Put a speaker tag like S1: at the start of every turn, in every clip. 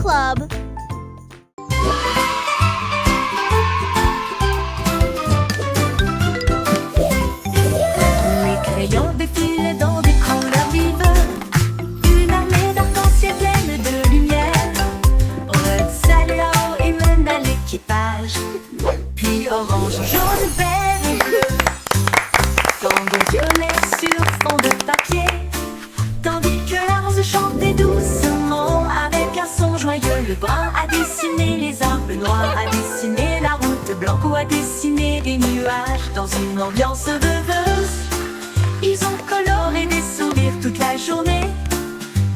S1: Club.
S2: Les crayons défilent dans des couleurs vives. Une armée d'arc-en-ciel pleine de lumière. Red salut et mène à l'équipage. Puis orange, jaune, vert et bleu. Tango violet sur fond de papier. Tandis que la rose chantait doucement avec un son joyeux. Le brun a dessiné les arbres, le noir a dessiné la route. Blanco a dessiné des nuages dans une ambiance rêveuse. Ils ont coloré des sourires toute la journée.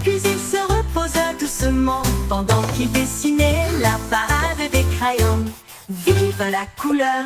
S2: Puis ils se reposent doucement pendant qu'ils dessinaient la parade des crayons. Vive la couleur!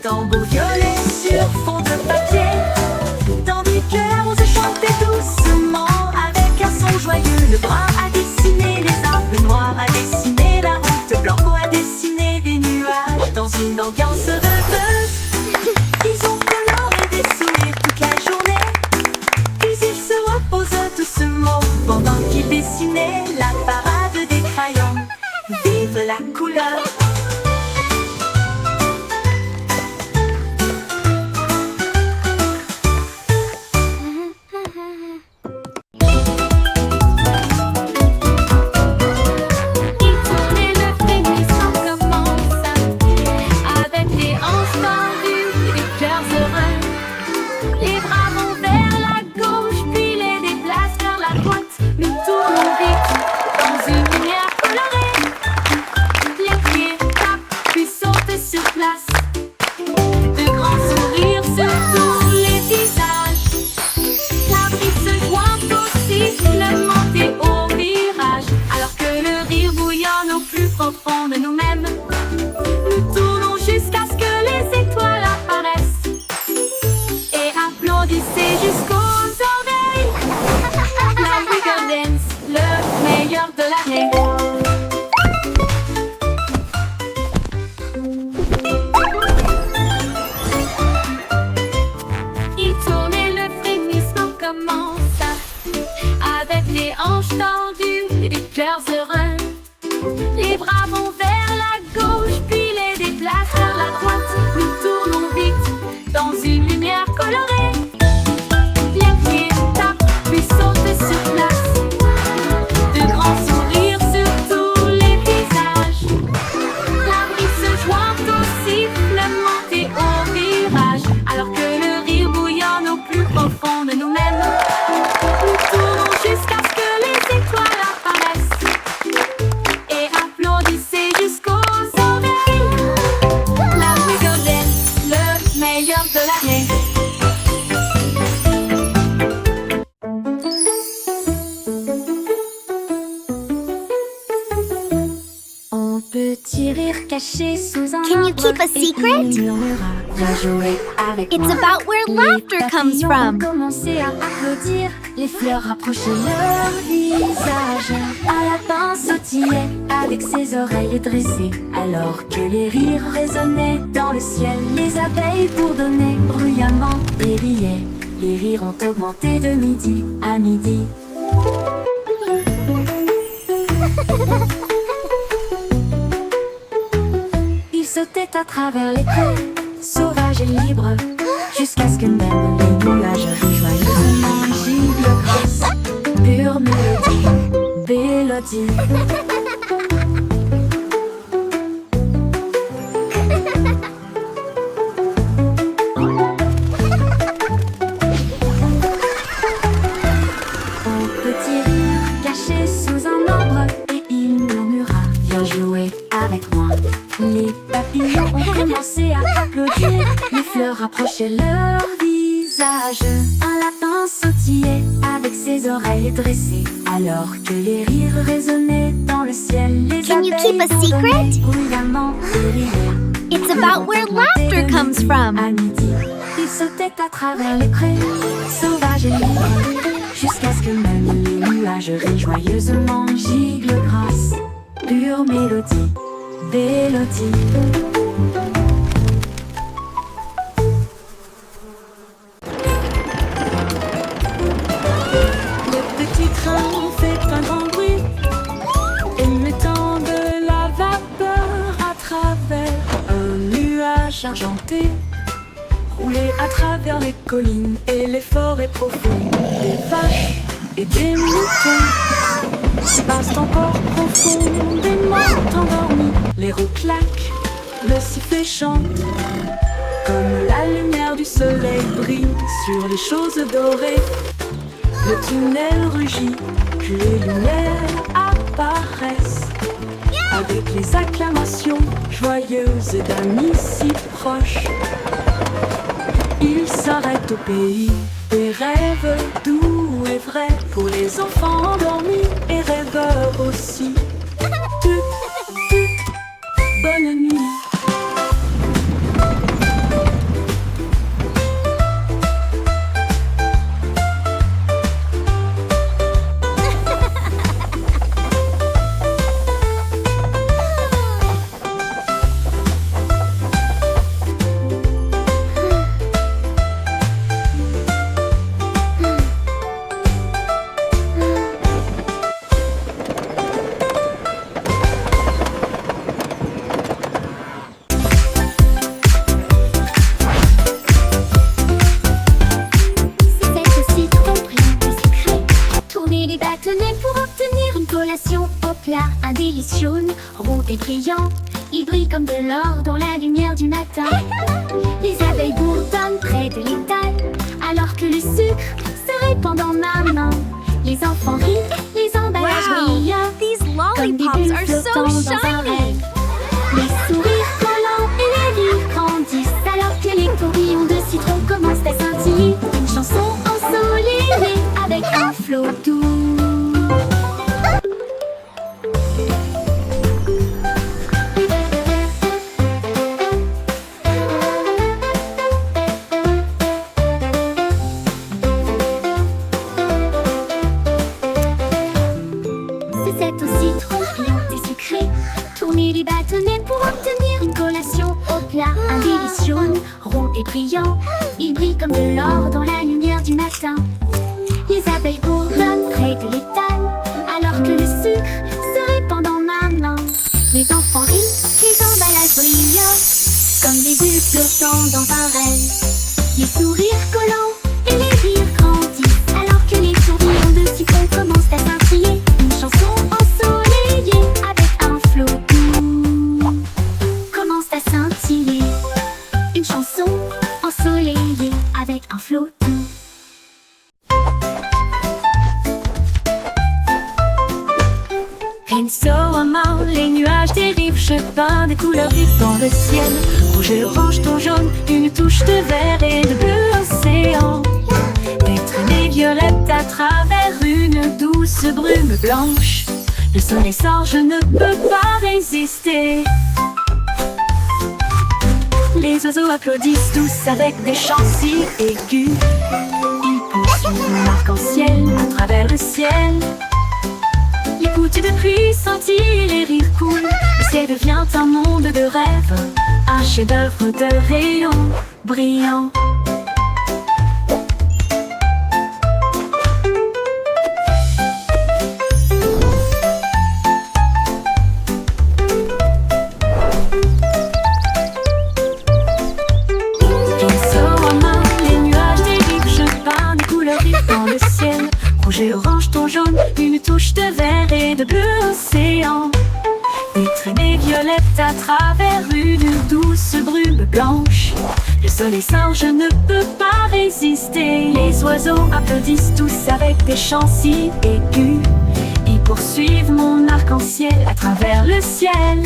S2: Tambour violet sur fond de papier. Tandis que la rose chantait doucement avec un son joyeux. Le brun a dessiné les arbres, le noir a dessiné la route. Blanco a dessiné des nuages dans une ambiance rêveuse. Ils ont coloré des sourires toute la journée. Puis ils se reposent doucement pendant qu'ils dessinaient la parade des crayons. Vive la couleur!
S3: De nous-mêmes, nous tournons jusqu'à ce que les étoiles apparaissent et applaudissez jusqu'aux oreilles. La Wiggle Dance, le meilleur de l'année. Il tourne et le frémissement commence avec les hanches tendues et les cœurs heureux. Les bras vont vers la gauche, puis les déplacent vers la droite. Nous tournons vite dans une lumière colorée. Les pieds tapent, puis sautent sur place. De grands sourires sur tous les visages. La brise se joint au siffle monté au virage. Alors que le rire bouillonne au plus profond de nous-mêmes. Nous tournons jusqu'à ce que les étoiles apparaissent. Applaudissez jusqu'aux oreilles. La Wiggle Dance, le meilleur de l'année. On peut rire caché sous un
S1: Can you keep a secret? It's about where laughter comes from.
S2: Commencer à applaudir, les fleurs rapprochaient leur visage. Un lapin sautillait avec ses oreilles dressées, alors que les rires résonnaient dans le ciel. Les abeilles bourdonnaient bruyamment et riaient. Les rires ont augmenté de midi à midi. Ils sautaient à travers les prés, sauvages et libres, jusqu'à ce que même les nuages rejoignent. Gigle grosse, pure mélodie. Un petit rire caché sous un arbre, et il murmura: viens jouer avec moi. Les papillons ont commencé à applaudir, les fleurs rapprochaient leur visage. Un lapin mains sautillaient avec ses oreilles dressées, alors que les rires résonnaient dans le ciel. Les
S1: Can you keep a
S2: abeilles
S1: secret?
S2: bourdonnaient bruyamment et riaient.
S1: It's about where laughter comes from.
S2: À midi, il sautait à travers les prés, sauvages et libres, jusqu'à ce que même les nuages rient joyeusement. Gigle grasse, pure mélodie, mélodie. Le petit train fait un grand bruit, émettant de la vapeur à travers un nuage argenté. Rouler à travers les collines et les forêts profondes, des vaches et des moutons passent encore profondément endormis. Les roues claquent, le sifflet chante, comme la lumière du soleil brille sur les choses dorées. Le tunnel rugit, puis les lumières apparaissent, avec les acclamations joyeuses d'amis si proches. Il s'arrête au pays des rêves doux et vrais, pour les enfants endormis et rêveurs aussi. Bonne nuit.
S3: Un délice jaune, rond et brillant, il brille comme de l'or dans la lumière du matin. Les abeilles bourdonnent près de l'étal, alors que le sucre se répand dans ma main. Les enfants rient, les emballages
S1: Wow,
S3: brillent,
S1: these
S3: comme des
S1: lollipops
S3: bulles
S1: are so
S3: flottant dans un
S1: shiny.
S3: rêve. Les sourires collants et les rires grandissent, alors que les tourbillons de citron commencent à scintiller. Une chanson ensoleillée avec un flot doux. C'est aussi trop brillant et sucré. Tourner les bâtonnets pour obtenir une collation au plat. Un délice jaune, rond et brillant, il brille comme de l'or dans la lumière du matin. Les abeilles bourdonnent près de l'étal, alors que le sucre se répand dans ma main. Les enfants rient, les emballages brillent, comme des bulles flottant dans un rêve. Les sourires collants et les rires grandissent, alors que les tourbillons de citron commencent à scintiller. Une chanson ensoleillée avec un flot doux commence à scintiller. Une chanson ensoleillée avec un flot doux. Insolemment, les nuages dérivent, je peins des couleurs vives dans le ciel. Rouge et orange, ton jaune, une touche de vert et de bleu océan. Des traînées violettes à travers une douce brume blanche. Le soleil sort, je ne peux pas résister. Les oiseaux applaudissent tous avec des chants si aigus. Ils poursuivent mon arc-en-ciel à travers le ciel. Les gouttes de pluie scintillent, les rires coulent. Le ciel devient un monde de rêve, un chef-d'œuvre de rayons brillants. Rouge et orange, ton jaune, une touche de vert et de bleu océan. Des traînées violettes à travers une douce brume blanche. Le soleil sort, je ne peux pas résister. Les oiseaux applaudissent tous avec des chants si aigus. Ils poursuivent mon arc-en-ciel à travers le ciel.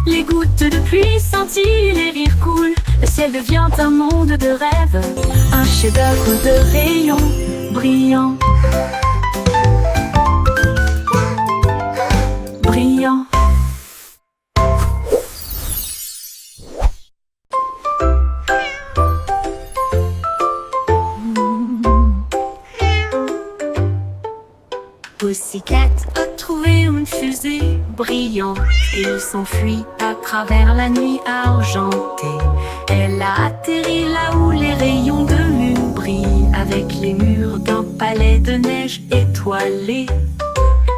S3: Les gouttes de pluie scintillent, les rires coulent.
S2: Le ciel devient un monde de rêve, un chef-d'œuvre de rayons brillants. Brillant. Pussycat a trouvé une fusée brillante et il s'enfuit à travers la nuit argentée. Elle a atterri là où les rayons de lune brillent, avec les murs d'un palais de neige étoilé.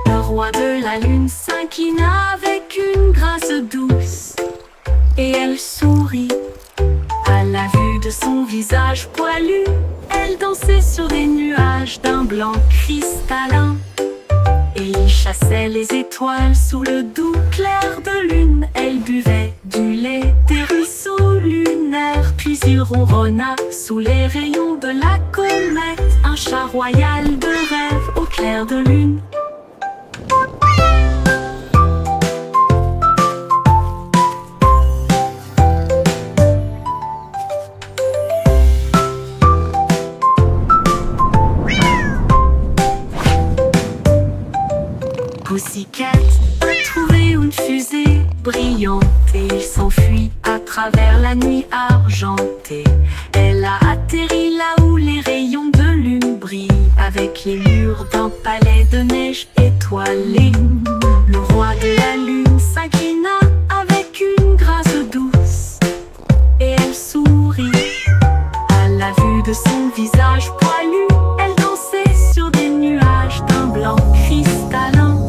S2: Le roi de la lune s'inclina avec une grâce douce et elle sourit. À la vue de son visage poilu, elle dansait sur des nuages d'un blanc cristallin. Et il chassait les étoiles sous le doux clair de lune. Elle buvait du lait des ruisseaux lunaires, puis il ronronna sous les rayons de la comète, un chat royal de rêve au clair de lune. Pussycat a trouvé une fusée brillante et il s'enfuit à travers la nuit argentée. Elle a atterri là où les rayons de lune brillent, avec les murs d'un palais de neige étoilé. Le roi de la lune s'inclina avec une grâce douce et elle sourit. À la vue de son visage poilu, elle dansait sur des nuages d'un blanc cristallin.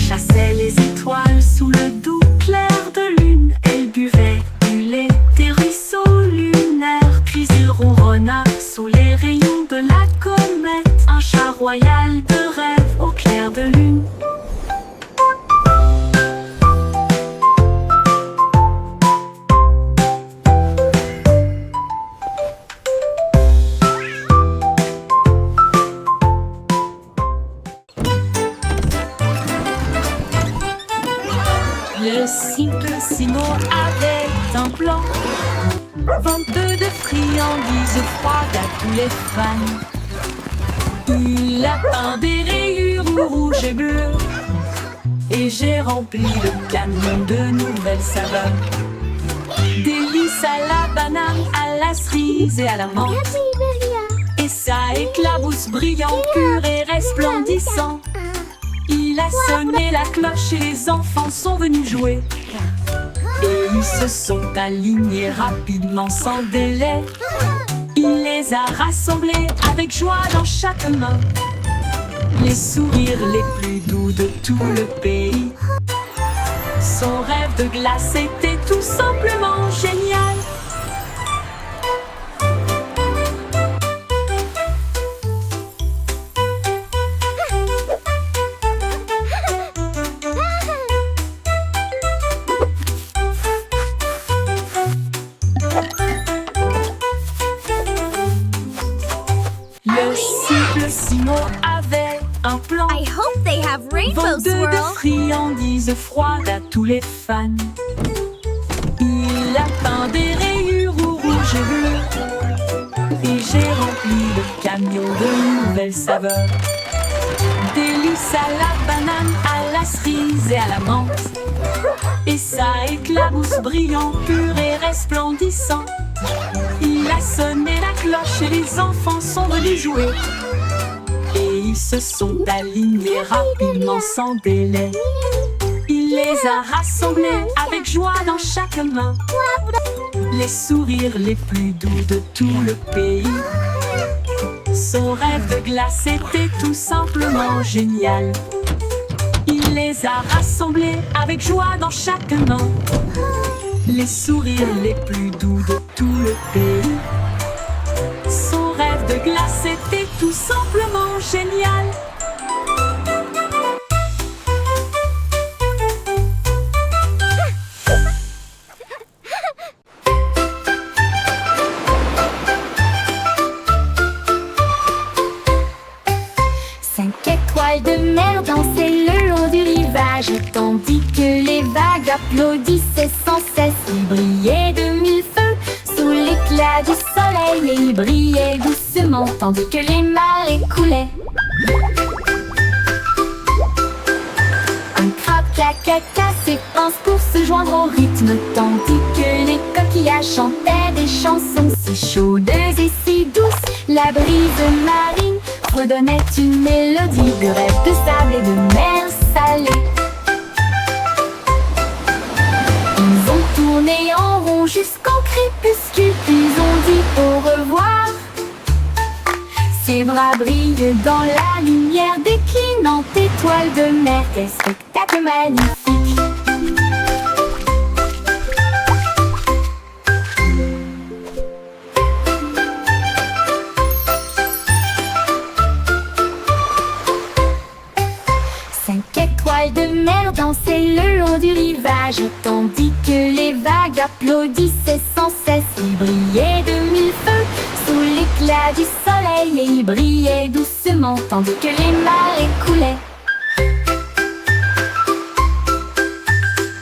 S2: Chassait les étoiles sous le doux clair de lune. Elle buvait du lait des ruisseaux lunaires, puis il ronronna sous les rayons de la comète, un chat royal de rêve au clair de lune. Le Simplissimo avait un plan, venteux de friandises froides à tous les fans. Il a peint des rayures rouges et bleues, et j'ai rempli le camion de nouvelles saveurs. Délices à la banane, à la cerise et à la menthe. Et ça éclabousse brillant, pur et resplendissant. Il a sonné la cloche et les enfants sont venus jouer. Et ils se sont alignés rapidement sans délai. Il les a rassemblés avec joie dans chaque main. Les sourires les plus doux de tout le pays. Son rêve de glace était tout simplement génial. Le Simplissimo avait un plan,
S1: I hope they have rainbow
S2: venteux de
S1: swirl.
S2: friandises froides à tous les fans. Il a peint des rayures rouges et bleues, et j'ai rempli le camion de nouvelles saveurs. Délices à la banane, à la cerise et à la menthe. Et ça éclabousse brillant, pur et resplendissant. Il a sonné la cloche et les enfants sont venus jouer. Et ils se sont alignés rapidement sans délai. Il les a rassemblés avec joie dans chaque main. Les sourires les plus doux de tout le pays. Son rêve de glace était tout simplement génial. Il les a rassemblés avec joie dans chaque main. Les sourires les plus doux de tout le pays. Son rêve de glace était tout simplement génial.
S3: Cinq étoiles de mer dansaient le long du rivage, tandis que les vagues applaudissaient sans cesse. Ils brillaient de mille feux l'éclat du soleil et il brillait doucement tandis que les marées coulaient. Un crabe caca s'épanse pour se joindre au rythme tandis que les coquillages chantaient des chansons si chaudes et si douces. La brise marine redonnait une mélodie de rêve de sable et de mer salée. Ils ont tourné en rond jusqu'au crépuscule, puis ont dit au revoir. Ses bras brillent dans la lumière déclinante étoile de mer. Quel spectacle magnifique! Cinq étoiles de mer dansaient le long du rivage, tandis que les vagues applaudissaient sans cesse. Ils brillaient de mille feux sous l'éclat du soleil et ils brillaient doucement tandis que les marées coulaient.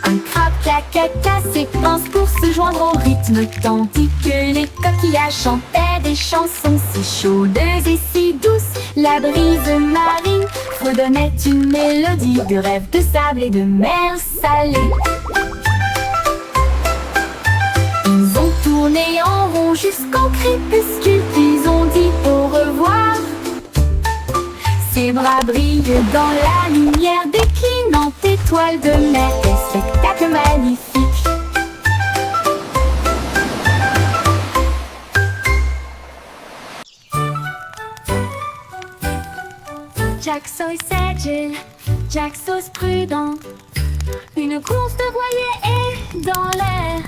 S3: Un crabe caca s'épanse pour se joindre au rythme tandis que les coquillages chantaient des chansons si chaudes et si douces. La brise marine redonnait une mélodie de rêve de sable et de mer salée. Ils ont tourné en rond jusqu'au crépuscule, puis ont dit au revoir. Ses bras brillent dans la lumière déclinante étoile de mer. Quel spectacle magnifique! Jack Sauce agile, Jack Sauce prudent. Une course de voilier est dans l'air.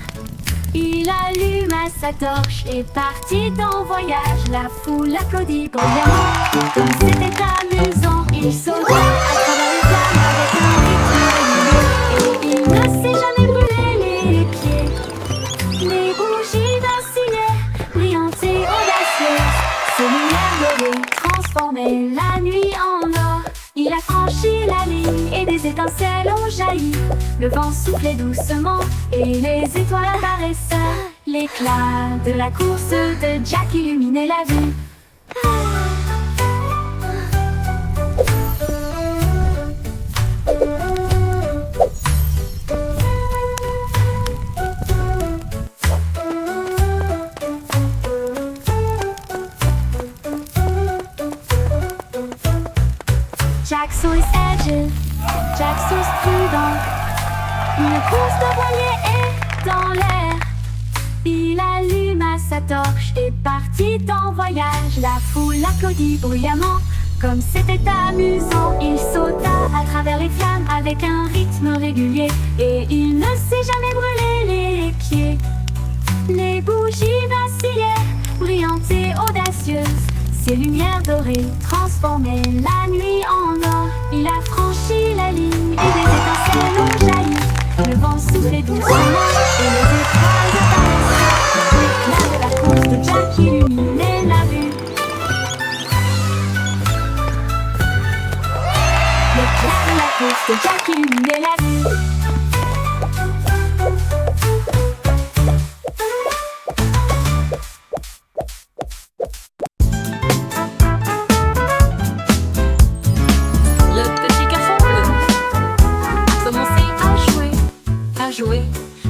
S3: Il alluma sa torche et partit en voyage. La foule applaudit bruyamment. Comme c'était amusant, il sauta à travers les flammes avec un rythme régulier. Et il ne s'est jamais brûlé les pieds. Les bougies vacillaient, brillantes et audacieuses. Ses lumières dorées transformaient la nuit en or. Il a franchi la ligne et des étincelles ont jailli. Le vent soufflait doucement et les étoiles apparaissaient. L'éclat de la course de Jack illuminait la vue. Jack Sauce agile, Jack Sauce prudent. Une course de voilier est dans l'air. Il alluma sa torche et partit en voyage. La foule applaudit bruyamment. Comme c'était amusant, il sauta à travers les flammes avec un rythme régulier. Et il ne s'est jamais brûlé les pieds. Les bougies vacillaient, brillantes et audacieuses. Ses lumières dorées transformaient la nuit en or. Il a franchi la ligne et des étincelles ont jailli. Le vent soufflait doucement et les étoiles apparaissaient. L'éclat de la course de Jack illuminait la vue. L'éclat de la course de Jack illuminait la vue.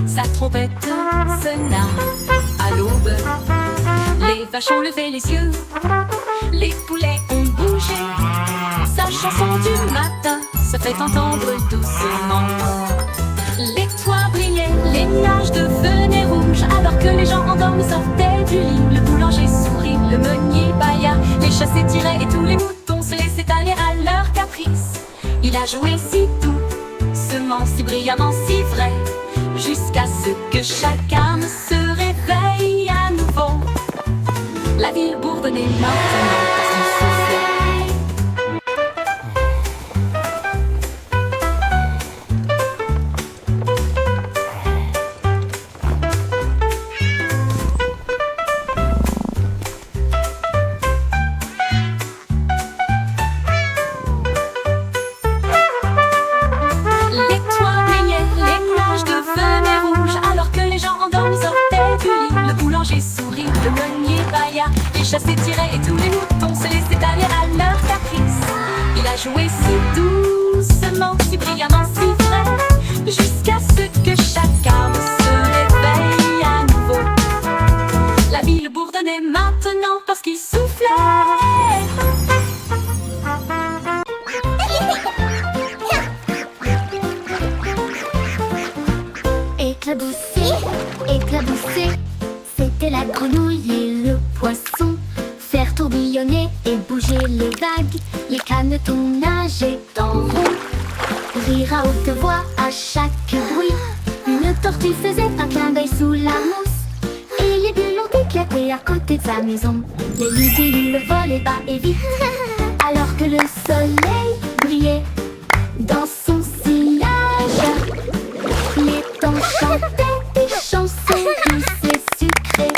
S4: Sa trompette sonna à l'aube. Les vaches ont levé les yeux, les poulets ont bougé. Sa chanson du matin se fait entendre doucement. Les toits brillaient, les nuages devenaient rouges, alors que les gens endormis sortaient du lit. Le boulanger sourit, le meunier bâilla, les chats s'étiraient et tous les moutons se laissaient aller à leur caprice. Il a joué si doucement, si brillamment, si vrai, jusqu'à ce que chacun se réveille à nouveau. La ville bourdonnait maintenant par son souffle. Le chassait, tirait et tous les moutons se laissaient aller à leur caprice. Il a joué si doucement, si brillamment, si frais, jusqu'à ce que chaque arbre se réveille à nouveau. La ville bourdonnait maintenant parce qu'il soufflait.
S5: Éclabousser, éclabousser, c'était la grenouille et le poisson. Faire tourbillonner et bouger les vagues, les canetons nageaient en rond. Rire à haute voix à chaque bruit, une tortue faisait un clin d'œil sous la mousse. Et les bulles ont éclaté à côté de sa maison. Les libellules volaient bas et vite, alors que le soleil brillait dans son sillage. Les temps chantaient des chansons douces et sucrées.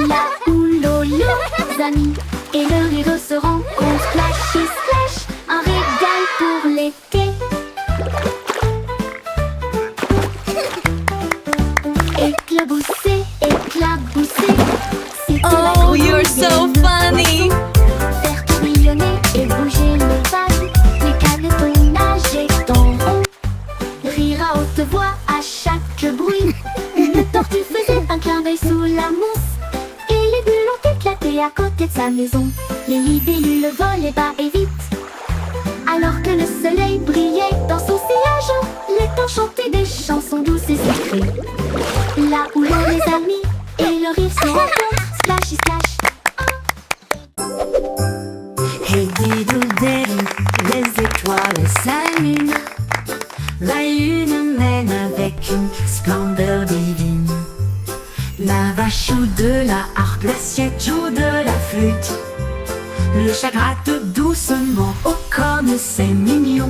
S5: La houle aux leurs amis et le rire se rencontrent. Splash et splash, un régal pour l'été. Éclabousser, éclabousser, c'était la
S1: Oh,
S5: grenouille
S1: you're
S5: et
S1: so
S5: le
S1: funny.
S5: poisson. Faire tourbillonner et bouger les vagues, les canetons nageaient en rond. Rire à haute voix à chaque bruit, une tortue faisait un clin d'œil sous la mousse. Et les bulles ont éclaté à côté de sa maison. Les libellules volaient bas et vite, alors que le soleil brillait dans son sillage. Les temps chantaient des chansons douces et sucrées. Là où l'on les amis et le rire se rencontrent. Splash et splash.
S2: Hey didou didou, les étoiles s'allument. La lune mène avec une splendeur divine. La vache joue de la harpe, l'assiette joue de la flûte. Le chat gratte doucement, oh comme c'est mignon.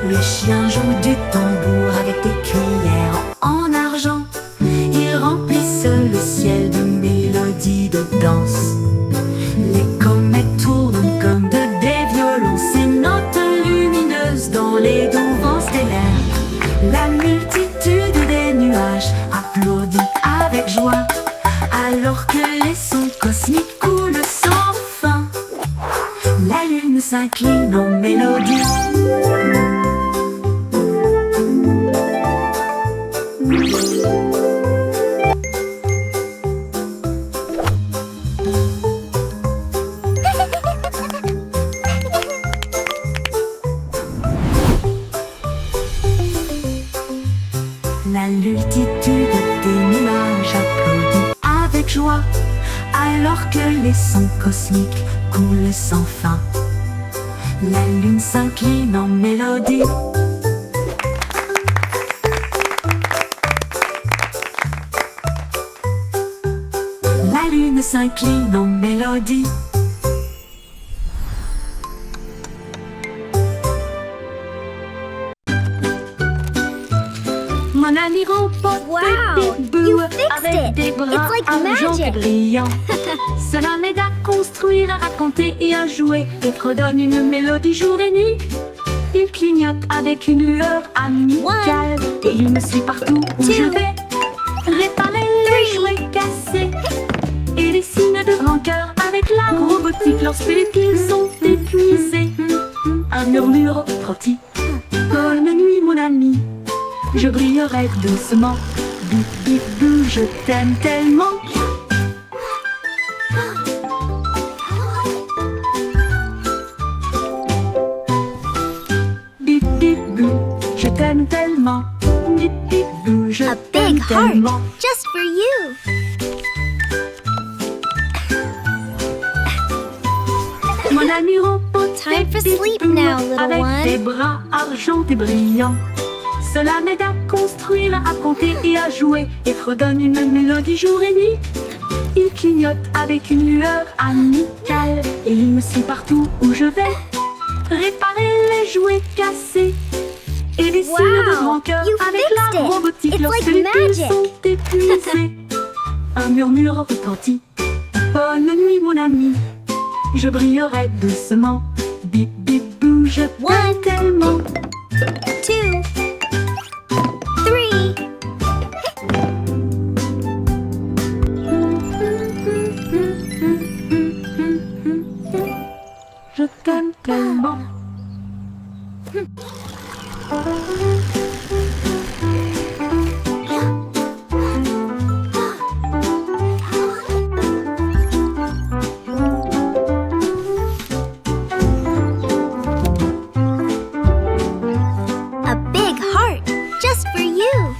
S2: Le chien joue du tambour avec des cuillères en argent. Ils remplissent le ciel de mélodies de danse. Les comètes tournent comme des violons, ces notes lumineuses dans les doux vents stellaires. La multitude des nuages applaudit avec joie, alors que les sons cosmiques coulent sans fin. La lune s'incline en mélodie. La multitude des nuages applaudit avec joie, alors que les sons cosmiques coulent sans fin. La lune s'incline en mélodie. La lune s'incline en mélodie. Mon ami remporte
S1: Wow,
S2: des bouts
S1: you fixed
S2: avec
S1: it.
S2: des bras
S1: It's like
S2: argentés
S1: magic.
S2: brillants. Cela m'aide à construire, à raconter et à jouer, et redonne une mélodie jour et nuit. Il clignote avec une lueur amicale, et il me suit partout où je vais. Réparer les jouets cassés et les signes de rancœur avec la robotique lorsque les piles sont épuisés. Un murmure retentit. Bonne nuit mon ami, je brillerai doucement. Bip bip bou, je t'aime tellement. Bip bip bou, je t'aime tellement. Bip bip bou, je
S1: A
S2: t'aime
S1: big heart,
S2: tellement.
S1: just for you.
S2: Mon ami repose
S1: Time for sleep now, little
S2: avec
S1: one.
S2: des bras argentés brillants. Cela m'aide à construire, à compter et à jouer, et redonne une mélodie jour et nuit. Il clignote avec une lueur amicale, et il me suit partout où je vais. Réparer les jouets cassés et les signes de
S1: Wow,
S2: rancœur
S1: you
S2: avec
S1: fixed
S2: la
S1: it.
S2: robotique
S1: It's
S2: lorsque
S1: like
S2: les piles
S1: magic.
S2: sont épuisées. Un murmure retentit. Bonne nuit mon ami, je brillerai doucement. Bip bip bou, je t'aime
S1: One.
S2: tellement.
S1: 2, 3.
S4: tellement.
S1: A big heart, just for you.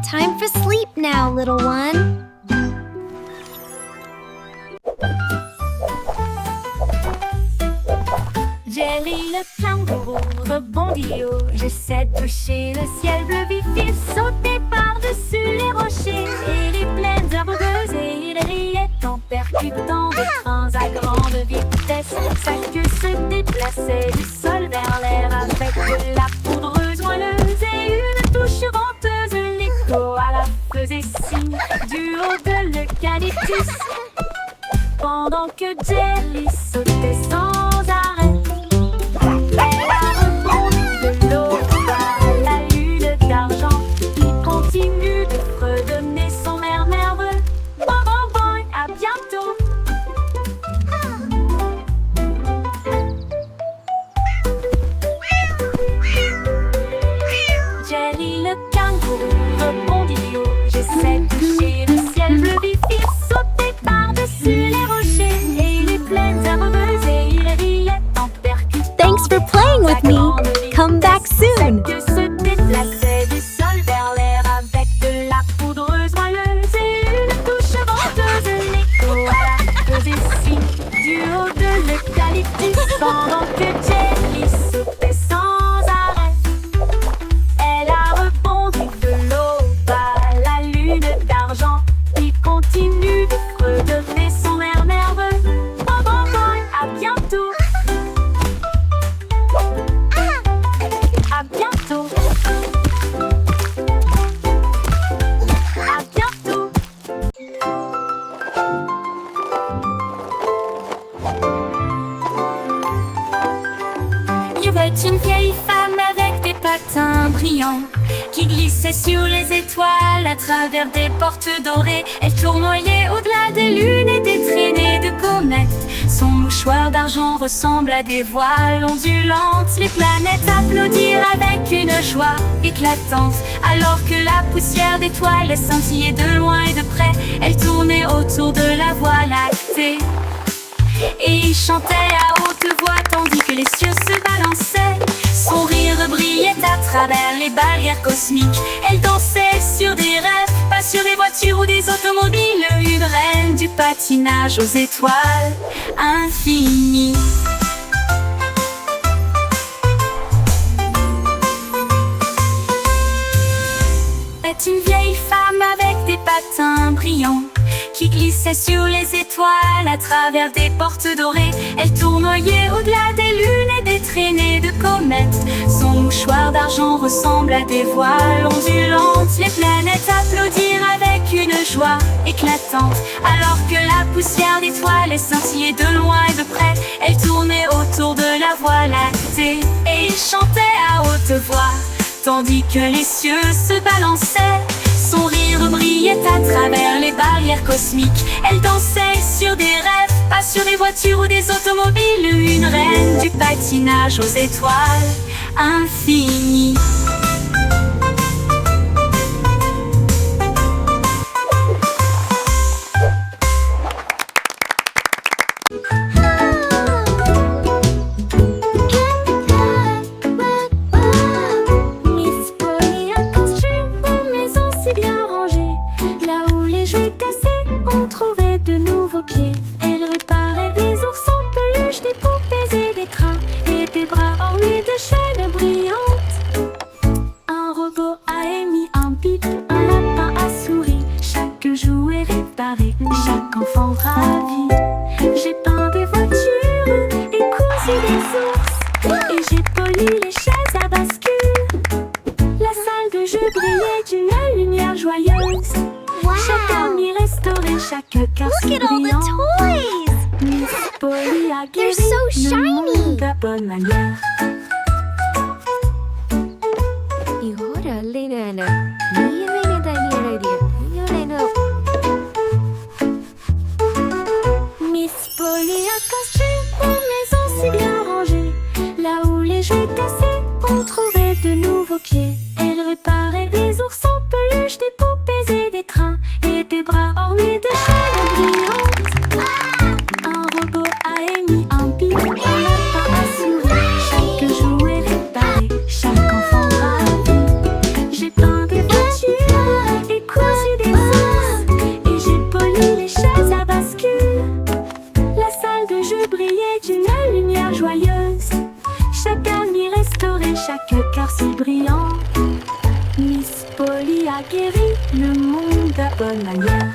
S1: Time for sleep now, little one.
S3: Jelly le kangourou rebondit haut. J'essaie de toucher le ciel bleu vif. Il sautait par-dessus les rochers et les plaines herbeuses. Et il riait en percutant des trains à grande vitesse. Sa queue se déplaçait du sol vers l'air avec de la poudreuse moelleuse et une touche venteuse. L'écho à la faisait signe du haut de l'eucalyptus. Pendant que Jelly sautait sans arrêt, elle a rebondi de l'eau à la lune d'argent. Il continue de fredonner son air nerveux. Bon, bon, bon, à bientôt. Jelly le kangourou rebondit haut. J'essaie de toucher le ciel bleu vif. Il sautait par-dessus les rochers et les plaines herbeuses et il riait en percutant.
S1: Thanks for playing with me. Come back soon.
S3: Que se déplaçait du sol vers l'air avec de la poudreuse moelleuse et une touche venteuse. L'écho à la faisait signe du haut de l'eucalyptus. Pendant que Jelly sautait sans arrêt, elle a rebondi de l'aube à la lune d'argent. Il continue de fredonner son air nerveux. Bon, bon, bon, à bientôt. À bientôt. À bientôt. Il y avait une vieille femme avec des patins brillants qui glissait sur les étoiles à travers des portes dorées. Elle tournoyait au-delà des lunes et des traînées de comètes. Son mouchoir d'argent ressemble à des voiles ondulantes. Les planètes applaudirent avec une joie éclatante, alors que la poussière d'étoiles scintillait de loin et de près. Elle tournait autour de la Voie lactée et il chantait à haute voix tandis que les cieux se balançaient. Son rire brillait à travers les barrières cosmiques. Elle dansait sur des rêves, pas sur des voitures ou des automobiles. Une reine du patinage aux étoiles infinies. C'est une vieille femme avec des patins brillants qui glissait sur les étoiles à travers des portes dorées. Elle tournoyait au-delà des lunes et des traînées de comètes. Son mouchoir d'argent ressemble à des voiles ondulantes. Les planètes applaudirent avec une joie éclatante, alors que la poussière d'étoiles scintillait de loin et de près. Elle tournait autour de la Voie lactée et il chantait à haute voix tandis que les cieux se balançaient. Son rire brillait à travers les barrières cosmiques. Elle dansait sur des rêves, pas sur des voitures ou des automobiles. Une reine du patinage aux étoiles infinies.
S5: Miss Polly a construit une maison si bien rangée. Là où les jouets cassés ont trouvé de nouveaux pieds. Elle réparait des ours en peluche, des poupées et des crins, et des bras ornés de chaînes brillantes. Un robot a émis un bip, un lapin a souri. Chaque jouet réparé, chaque enfant ravi. J'ai peint des voitures et cousu des ours, et j'ai poli les chaises à bascule. La salle de jeu brillait d'une lumière joyeuse. Chaque ami restauré, chaque carte
S1: Look at all the
S5: brillante.
S1: toys!
S5: Miss Polly a
S1: They're
S5: guéri
S1: so
S5: le monde
S1: shiny.
S5: de bonne manière.
S6: 이거를 알리는 미미미 다니엘이야. 이거는
S2: cœur si brillant. Miss Polly a guéri le monde à bonne manière.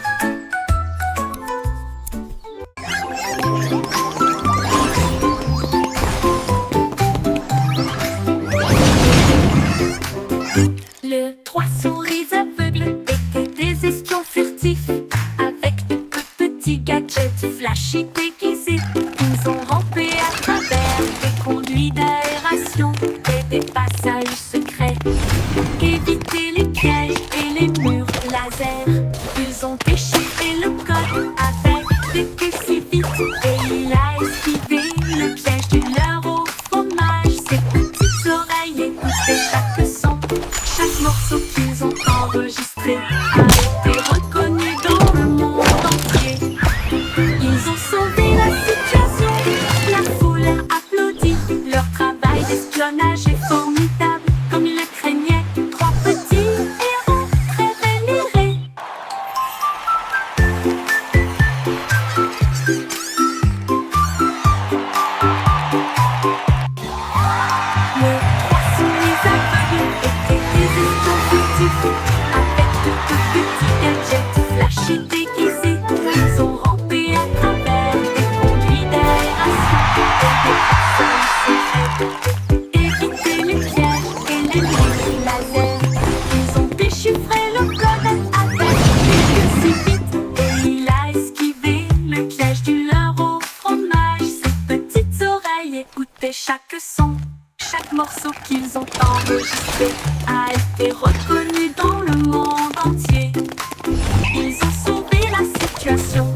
S2: Le trois souris aveugles étaient des espions furtifs, avec de petits gadgets flashy déguisés. Ils ont rampé à travers des conduits d'aération et des passages secrets, évité les pièges et les murs laser. Ils ont déchiré le code avec des queues si vite, et il a esquivé le piège du leurre au fromage. Ses petites oreilles écoutaient chaque son. Chaque morceau qu'ils ont enregistré a été reconnu dans le monde entier. Ils ont sauvé la situation, la foule a applaudi. Leur travail d'espionnage est formidable, comme ils le craignaient. Trois petits héros très vénérés. Le trois souris aveugles étaient des espions furtifs, avec de petits gadgets flashy déguisés. Ils ont rampé à travers des conduits d'aération et des passages secrets, évité les pièges et les murs laser. Ils ont déchiffré le code avec des queues si vite, et il a esquivé le piège du leurre au fromage. Ses petites oreilles écoutaient chaque son. Chaque morceau qu'ils ont enregistré a été reconnu dans le monde entier. Ils ont sauvé la situation,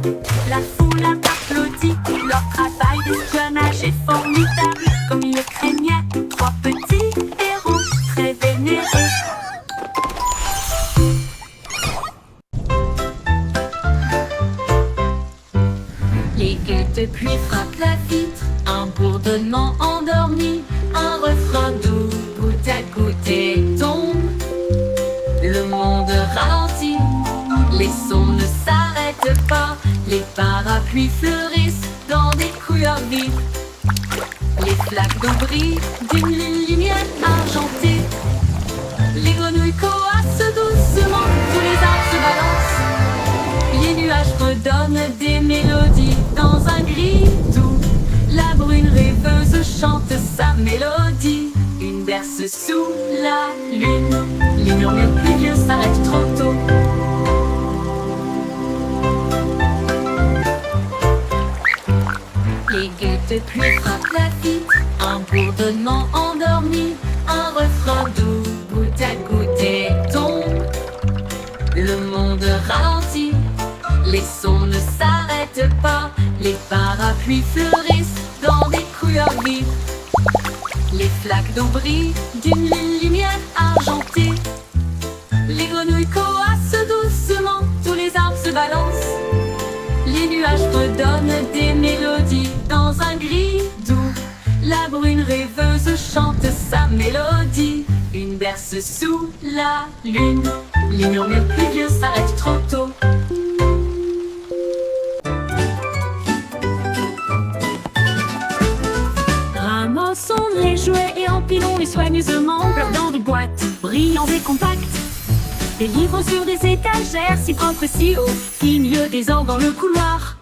S2: la foule a applaudi. Leur travail d'espionnage est formidable, comme ils le craignaient. Trois petits héros très vénérés. Les gueux de pluie frappent la vitre, un bourdonnement endormi, un refrain doux, goutte à goutte et tombe. Le monde ralentit, les sons ne s'arrêtent pas, les parapluies fleurissent dans des couleurs vives. Les flaques d'eau brillent d'une lumière argentée. Les grenouilles coassent doucement, tous les arbres se balancent. Les nuages redonnent des mélodies dans un gris doux. La brune rêveuse chante sa mélodie. Une berce sous la lune. Les murmures pluvieux s'arrêtent trop tôt. Les gueux de pluie frappent la vitre, un bourdonnement endormi, un refrain doux, goutte à goutte et tombe. Le monde ralentit, les sons ne s'arrêtent pas, les parapluies fleurissent dans des couleurs vives. Les flaques d'eau brillent d'une lumière argentée. Les grenouilles coassent doucement, tous les arbres se balancent. Les nuages redonnent des mélodies dans un gris doux. La brune rêveuse chante sa mélodie. Une berce sous la lune. Les murmures pluvieux s'arrêtent trop tôt. Ramassons les jouets et empilons-les soigneusement dans des boîtes brillantes et compactes. Des livres sur des étagères si propres et si hauts, qui milieu des ordres dans le couloir.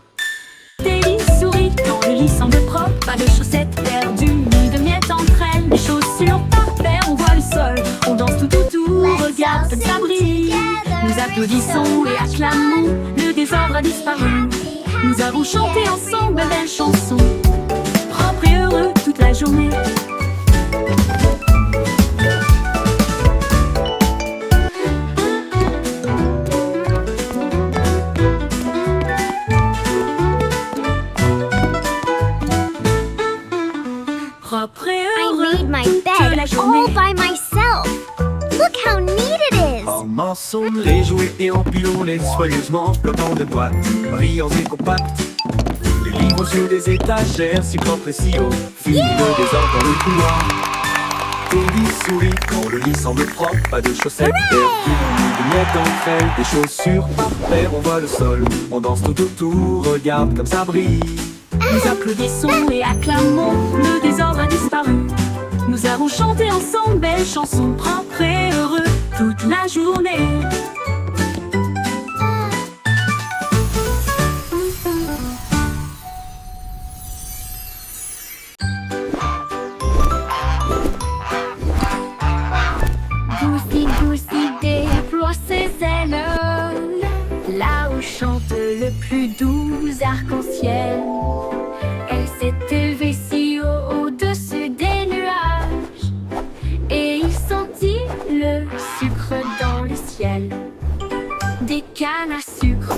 S2: Des lits souris dans le lit semble propre, pas de chaussettes perdues ni de miettes entre elles. Des chaussures par paire, on voit le sol, on danse tout autour, regarde comme ça brille. Nous applaudissons et acclamons, le désordre a disparu. Nous avons chanté ensemble de belles chansons, propres et heureux toute la journée. Propre et
S1: I
S2: heureux
S1: made my
S2: toute
S1: bed
S2: la journée.
S1: all by myself. Look how neat it is.
S6: Ramassons les jouets et empilons-les soigneusement, flottant de boîtes, brillants et compacts. Les livres sur des étagères, si propres et si hauts, finit le désordre dans le couloir. Toby sourit quand le lit semble propre, pas de chaussettes perdues, ni de miettes entre elles. Des chaussures par paire, on voit le sol, on danse tout autour, regarde comme ça brille.
S2: Nous applaudissons et acclamons, le désordre a disparu.
S4: Nous avons chanté ensemble belles chansons propres et heureux toute la journée.
S5: Goosey, Goosey déploie ses ailes là où chante le plus doux arc-en-ciel. Elle s'est élevée si haut au-dessus des nuages et il sentit le sucre dans le ciel. Des cannes à sucre